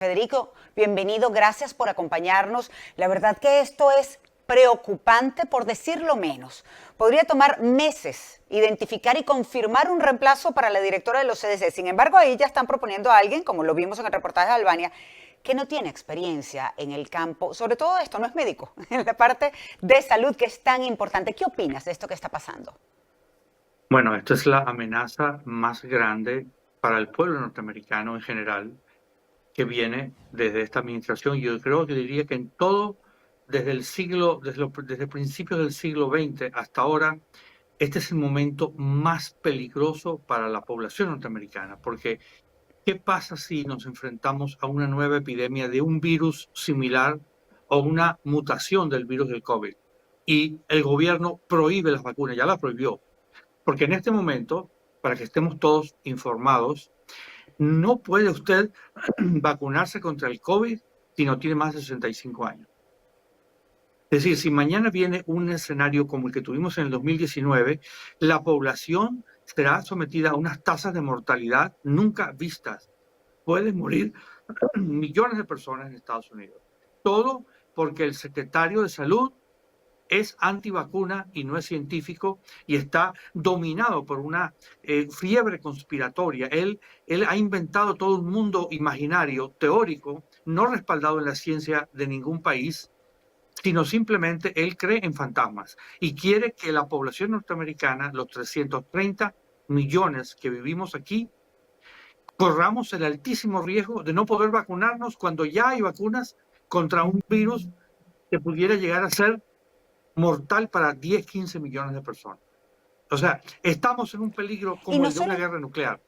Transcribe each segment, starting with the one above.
Federico, bienvenido, gracias por acompañarnos. La verdad que esto es preocupante, por decirlo menos. Podría tomar meses identificar y confirmar un reemplazo para la directora de los CDC. Sin embargo, ahí ya están proponiendo a alguien, como lo vimos en el reportaje de Albania, que no tiene experiencia en el campo, sobre todo esto, no es médico, en la parte de salud que es tan importante. ¿Qué opinas de esto que está pasando? Bueno, esta es la amenaza más grande para el pueblo norteamericano en general que viene desde esta administración. Yo creo que diría que en todo, desde principios del siglo XX hasta ahora, este es el momento más peligroso para la población norteamericana, porque ¿qué pasa si nos enfrentamos a una nueva epidemia de un virus similar o una mutación del virus del COVID? Y el gobierno prohíbe las vacunas, ya las prohibió. Porque en este momento, para que estemos todos informados, no puede usted vacunarse contra el COVID si no tiene más de 65 años. Es decir, si mañana viene un escenario como el que tuvimos en el 2019, la población será sometida a unas tasas de mortalidad nunca vistas. Pueden morir millones de personas en Estados Unidos. Todo porque el secretario de Salud es antivacuna y no es científico y está dominado por una fiebre conspiratoria. Él ha inventado todo un mundo imaginario, teórico, no respaldado en la ciencia de ningún país, sino simplemente él cree en fantasmas y quiere que la población norteamericana, los 330 millones que vivimos aquí, corramos el altísimo riesgo de no poder vacunarnos cuando ya hay vacunas contra un virus que pudiera llegar a ser mortal para 10, 15 millones de personas. O sea, estamos en un peligro Y como no el de una solo, guerra nuclear.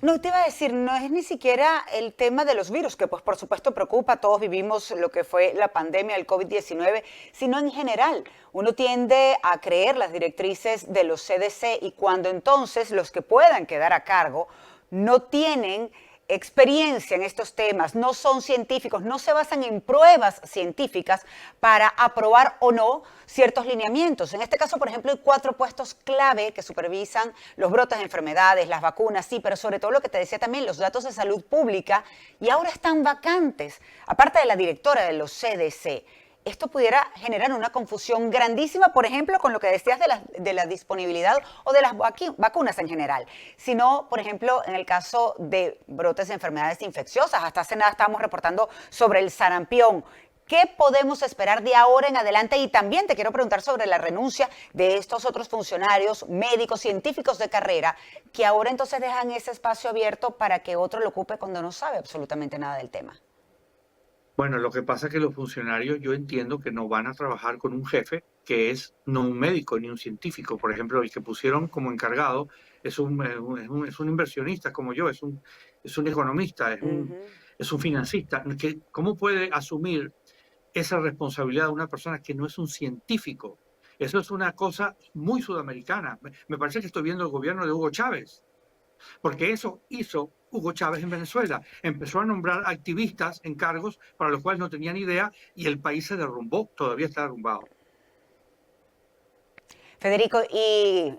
no te iba a decir, no es ni siquiera el tema de los virus, que pues por supuesto preocupa, todos vivimos lo que fue la pandemia del COVID-19, sino en general. Uno tiende a creer las directrices de los CDC y cuando entonces los que puedan quedar a cargo no tienen experiencia en estos temas, no son científicos, no se basan en pruebas científicas para aprobar o no ciertos lineamientos. En este caso, por ejemplo, hay 4 puestos clave que supervisan los brotes de enfermedades, las vacunas, sí, pero sobre todo lo que te decía también, los datos de salud pública, y ahora están vacantes, aparte de la directora de los CDC. Esto pudiera generar una confusión grandísima, por ejemplo, con lo que decías de la disponibilidad o de las vacunas en general, sino, por ejemplo, en el caso de brotes de enfermedades infecciosas. Hasta hace nada estábamos reportando sobre el sarampión. ¿Qué podemos esperar de ahora en adelante? Y también te quiero preguntar sobre la renuncia de estos otros funcionarios, médicos, científicos de carrera, que ahora entonces dejan ese espacio abierto para que otro lo ocupe cuando no sabe absolutamente nada del tema. Bueno, lo que pasa es que los funcionarios, yo entiendo que no van a trabajar con un jefe que es no un médico ni un científico. Por ejemplo, el que pusieron como encargado es un inversionista como yo, es un economista, Uh -huh. es un financista. ¿Cómo puede asumir esa responsabilidad de una persona que no es un científico? Eso es una cosa muy sudamericana. Me parece que estoy viendo el gobierno de Hugo Chávez, porque eso hizo Hugo Chávez en Venezuela. Empezó a nombrar activistas en cargos para los cuales no tenían idea y el país se derrumbó, todavía está derrumbado. Federico, y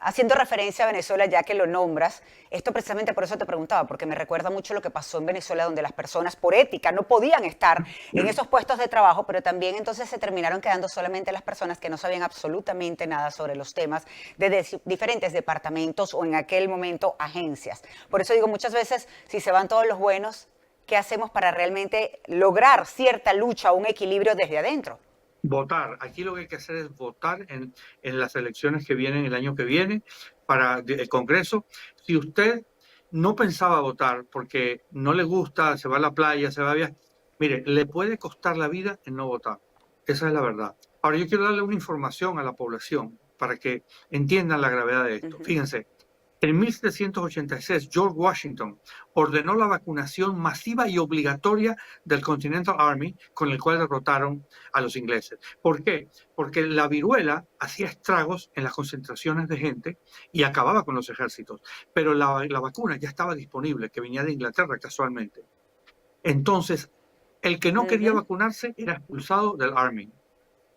haciendo referencia a Venezuela, ya que lo nombras, esto precisamente por eso te preguntaba, porque me recuerda mucho lo que pasó en Venezuela, donde las personas por ética no podían estar en esos puestos de trabajo, pero también entonces se terminaron quedando solamente las personas que no sabían absolutamente nada sobre los temas de diferentes departamentos o en aquel momento agencias. Por eso digo, muchas veces, si se van todos los buenos, ¿qué hacemos para realmente lograr cierta lucha o un equilibrio desde adentro? Votar. Aquí lo que hay que hacer es votar en las elecciones que vienen el año que viene para el Congreso. Si usted no pensaba votar porque no le gusta, se va a la playa, se va a viajar, mire, le puede costar la vida en no votar. Esa es la verdad. Ahora, yo quiero darle una información a la población para que entiendan la gravedad de Uh esto. -huh. Fíjense, en 1786, George Washington ordenó la vacunación masiva y obligatoria del Continental Army, con el cual derrotaron a los ingleses. ¿Por qué? Porque la viruela hacía estragos en las concentraciones de gente y acababa con los ejércitos. Pero la vacuna ya estaba disponible, que venía de Inglaterra casualmente. Entonces, el que no Uh quería -huh. vacunarse era expulsado del Army.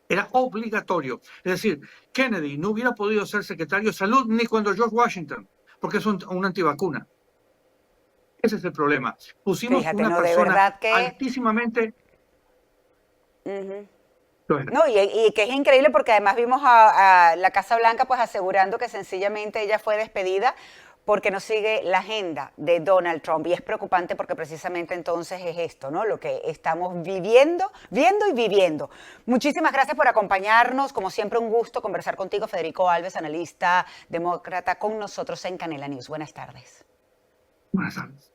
Era obligatorio. Es decir, Kennedy no hubiera podido ser secretario de salud ni cuando George Washington, porque es un antivacuna. Ese es el problema. Pusimos Fíjate, una no, de persona verdad que... altísimamente... Ujú. Bueno, No, y que es increíble porque además vimos a la Casa Blanca pues asegurando que sencillamente ella fue despedida porque no sigue la agenda de Donald Trump. Y es preocupante porque precisamente entonces es esto, ¿no? Lo que estamos viviendo, viendo y viviendo. Muchísimas gracias por acompañarnos. Como siempre, un gusto conversar contigo, Federico Alves, analista demócrata, con nosotros en Canela News. Buenas tardes. buenas tardes.